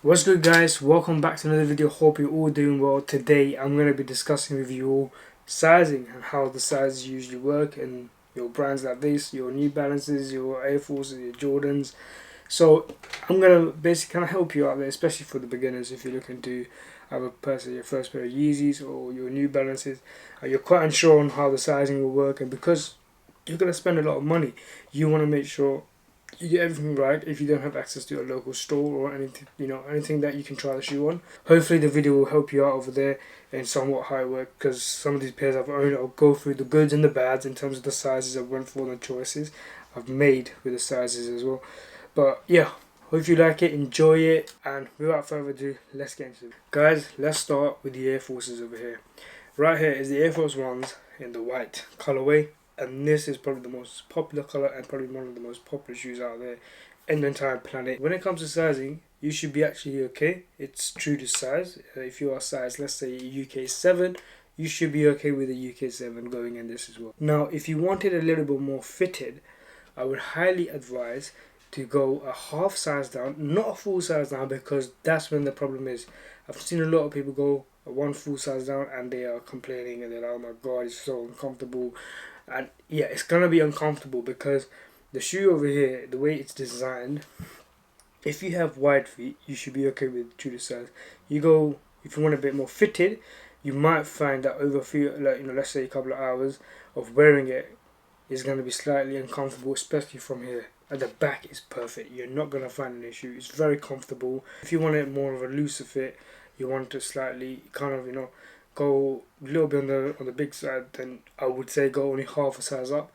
What's good, guys? Welcome back to another video. Hope you're all doing well. Today I'm going to be discussing with you all sizing and how the sizes usually work and your brands like this, your New Balances, your Air Forces, your Jordans. So I'm going to basically kind of help you out there, especially for the beginners. If you're looking to have a person your first pair of Yeezys or your New Balances, you're quite unsure on how the sizing will work, and because you're going to spend a lot of money, you want to make sure you get everything right. If you don't have access to a local store or anything, anything that you can try the shoe on, hopefully the video will help you out over there and somewhat how it works, because some of these pairs I've owned, I'll go through the goods and the bads in terms of the sizes I went for and the choices I've made with the sizes as well. But yeah, hope you like it, enjoy it, and without further ado, let's get into it. Guys, let's start with the Air Forces over here. Right here is the Air Force Ones in the white colorway, and this is probably the most popular color and probably one of the most popular shoes out there in the entire planet. When it comes to sizing, you should be actually okay. It's true to size. If you are size, let's say UK 7, you should be okay with the UK 7 going in this as well. Now, if you wanted a little bit more fitted, I would highly advise to go a half size down, not a full size down, because that's when the problem is. I've seen a lot of people go one full size down and they are complaining and they're like, oh my god, it's so uncomfortable. And yeah, it's gonna be uncomfortable because the shoe over here, the way it's designed, if you have wide feet, you should be okay with true to size. You go, if you want a bit more fitted, you might find that over let's say a couple of hours of wearing it is going to be slightly uncomfortable, especially from here. At the back is perfect. You're not going to find an issue. It's very comfortable. If you want it more of a looser fit, you want to slightly kind of go a little bit on the big side, then I would say go only half a size up.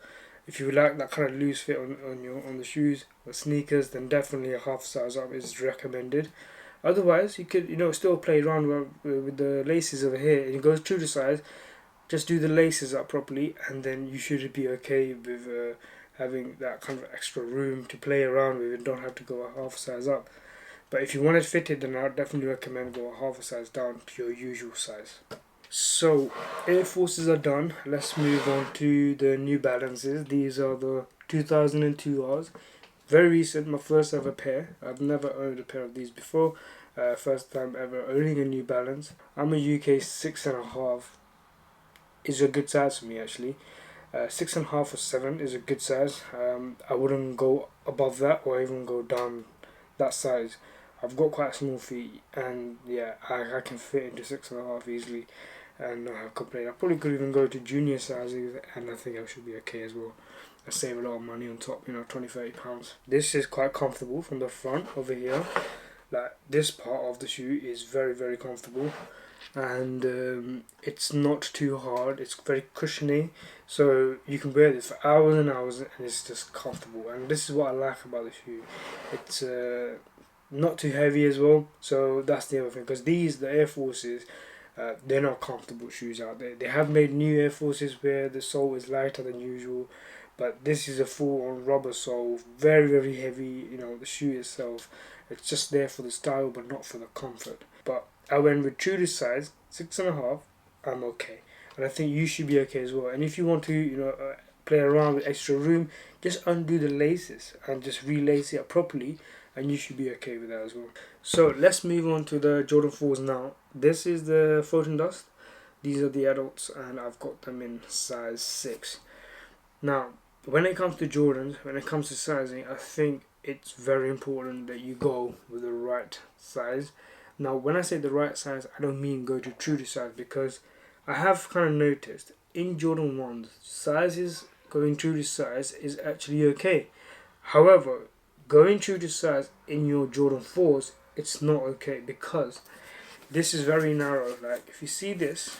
If you like that kind of loose fit on the shoes or sneakers, then definitely a half size up is recommended. Otherwise, you could still play around with the laces over here, and it goes true to size. Just do the laces up properly, and then you should be okay with having that kind of extra room to play around with and don't have to go a half size up. But if you want it fitted, then I would definitely recommend go a half a size down to your usual size. So Air Forces are done. Let's move on to the New Balances. These are the 2002 Rs. Very recent, my first ever pair. I've never owned a pair of these before. First time ever owning a New Balance. I'm a UK 6.5. Is a good size for me actually. 6.5 or 7 is a good size. I wouldn't go above that or even go down that size. I've got quite small feet, and yeah, I can fit into 6.5 easily and not have complaint. I probably could even go to junior sizes, and I think I should be okay as well. I save a lot of money on top, 20-30 pounds. This is quite comfortable from the front over here. Like, this part of the shoe is very, very comfortable, and it's not too hard. It's very cushiony, so you can wear this for hours and hours, and it's just comfortable. And this is what I like about the shoe. It's not too heavy as well, so that's the other thing, because the Air Forces, they're not comfortable shoes out there. They have made new Air Forces where the sole is lighter than usual, but this is a full on rubber sole, very, very heavy. The shoe itself, it's just there for the style but not for the comfort. But I went with true to size, 6.5. I'm okay, and I think you should be okay as well. And if you want to play around with extra room, just undo the laces and just relace it properly, and you should be okay with that as well. So let's move on to the Jordan 4s now. This is the Photon Dust. These are the adults, and I've got them in size 6. Now, when it comes to Jordans, when it comes to sizing, I think it's very important that you go with the right size. Now, when I say the right size, I don't mean go to true to size, because I have kind of noticed in Jordan 1s, sizes going true to size is actually okay. However, going true to size in your Jordan 4s, it's not okay, because this is very narrow. Like, if you see this,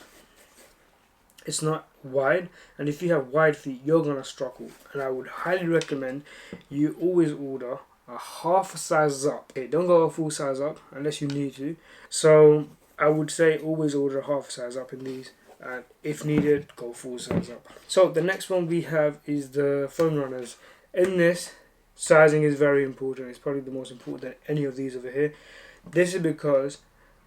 it's not wide, and if you have wide feet, you're gonna struggle. And I would highly recommend you always order a half a size up. Okay, don't go a full size up unless you need to. So I would say always order a half size up in these, and if needed, go full size up. So the next one we have is the Foam Runners. In this, sizing is very important. It's probably the most important than any of these over here. This is because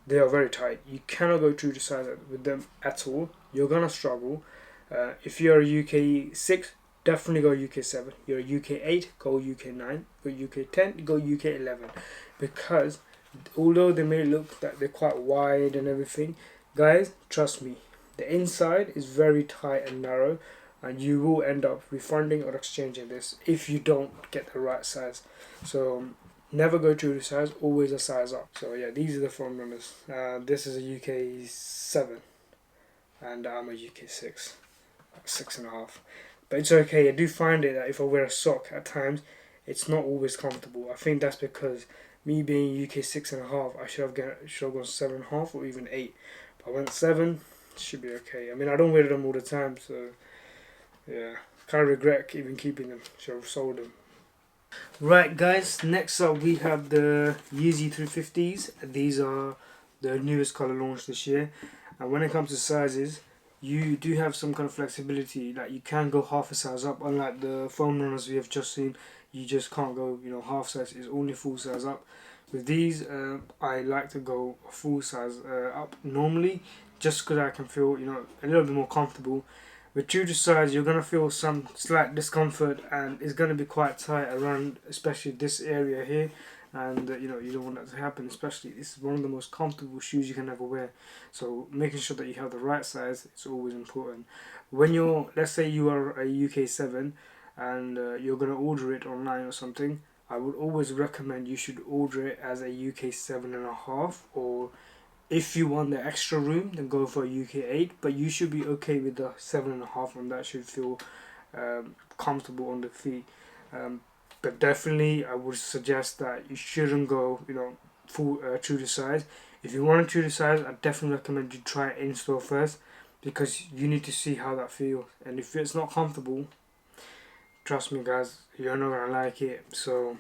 they are very tight. You cannot go true to size with them at all. You're gonna struggle. If you're a UK 6, definitely go UK 7. You're a UK 8, go UK 9. Go UK 10, go UK 11. Because Although they may look that they're quite wide and everything, guys, trust me, the inside is very tight and narrow, and you will end up refunding or exchanging this if you don't get the right size. So never go to the size, always a size up. So yeah, these are the foam runners. This is a UK 7 and I'm a UK 6, 6.5. But it's okay. I do find it that if I wear a sock at times, it's not always comfortable. I think that's because me being UK 6.5, I should have gone 7.5 or even 8. But I went 7, should be okay. I mean, I don't wear them all the time, so yeah, kind of regret even keeping them. Should have sold them. Right, guys. Next up, we have the Yeezy 350s. These are the newest color launched this year. And when it comes to sizes, you do have some kind of flexibility. Like you can go half a size up, unlike the foam runners we have just seen. You just can't go, half size. It's only full size up. With these, I like to go full size up normally, just because I can feel, a little bit more comfortable. With true to size, you're gonna feel some slight discomfort, and it's gonna be quite tight around, especially this area here. And you don't want that to happen. Especially, this is one of the most comfortable shoes you can ever wear. So making sure that you have the right size is always important. When let's say you are a UK 7 and you're gonna order it online or something, I would always recommend you should order it as a UK 7.5, or if you want the extra room, then go for a UK 8. But you should be okay with the 7.5, and that should feel comfortable on the feet. But definitely, I would suggest that you shouldn't go, full true to size. If you want to true to size, I definitely recommend you try it in store first, because you need to see how that feels. And if it's not comfortable, trust me, guys, you're not gonna like it. So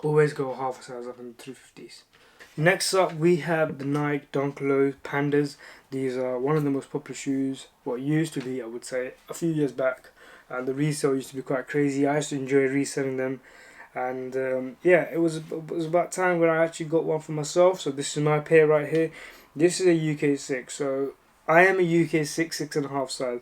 always go half a size up in the 350s. Next up, we have the Nike Dunk Low Pandas. These are one of the most popular shoes, what used to be, I would say, a few years back. And the resale used to be quite crazy. I used to enjoy reselling them. And yeah, it was about time when I actually got one for myself. So this is my pair right here. This is a UK 6. So I am a UK 6, 6.5 size.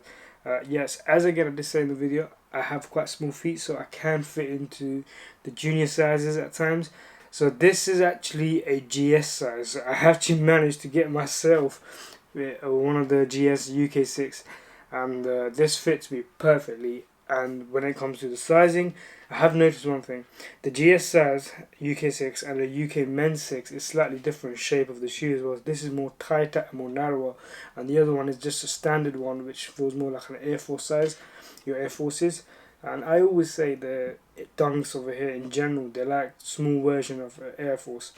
Yes, as again I did say in the video, I have quite small feet, so I can fit into the junior sizes at times. So this is actually a GS size. I actually managed to get myself one of the GS UK 6, and this fits me perfectly. And when it comes to the sizing, I have noticed one thing: the GS size UK 6 and the UK men's 6 is slightly different shape of the shoe as well. This is more tighter and more narrower, and the other one is just a standard one, which feels more like an Air Force size, your Air Forces. And I always say the dunks over here in general, they're like small version of Air Force.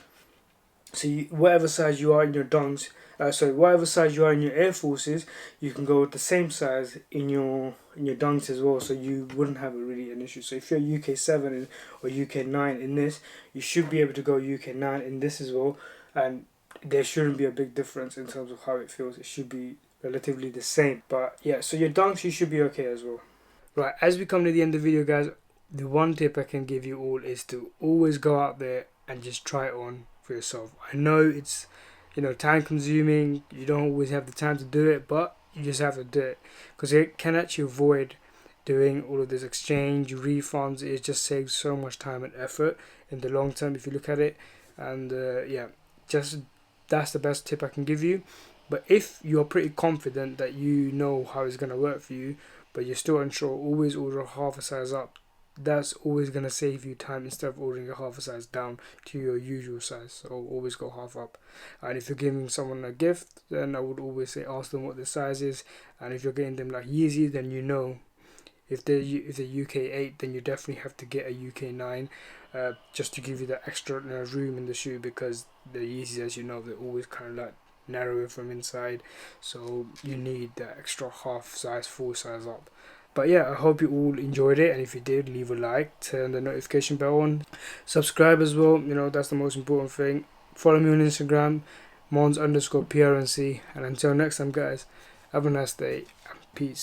So whatever size you are in your dunks, whatever size you are in your Air Forces, you can go with the same size in your dunks as well. So you wouldn't have really an issue. So if you're UK 7 or UK 9 in this, you should be able to go UK 9 in this as well. And there shouldn't be a big difference in terms of how it feels. It should be relatively the same. But yeah, so your dunks, you should be okay as well. Right, as we come to the end of the video, guys, the one tip I can give you all is to always go out there and just try it on for yourself. I know it's, time consuming, you don't always have the time to do it, but you just have to do it, because it can actually avoid doing all of this exchange, refunds. It just saves so much time and effort in the long term if you look at it. And yeah, just that's the best tip I can give you. But if you're pretty confident that you know how it's going to work for you, but you're still unsure, always order half a size up. That's always going to save you time instead of ordering a half a size down to your usual size. So always go half up. And if you're giving someone a gift, then I would always say ask them what the size is. And if you're getting them like Yeezy, then if they're UK 8, then you definitely have to get a UK 9, just to give you that extra room in the shoe, because the Yeezys, as you know, they're always kind of like narrower from inside, so you need that extra half size, full size up. But yeah, I hope you all enjoyed it, and if you did, leave a like, turn the notification bell on, subscribe as well, that's the most important thing. Follow me on Instagram, Mons_PRNC, and until next time, guys, have a nice day and peace.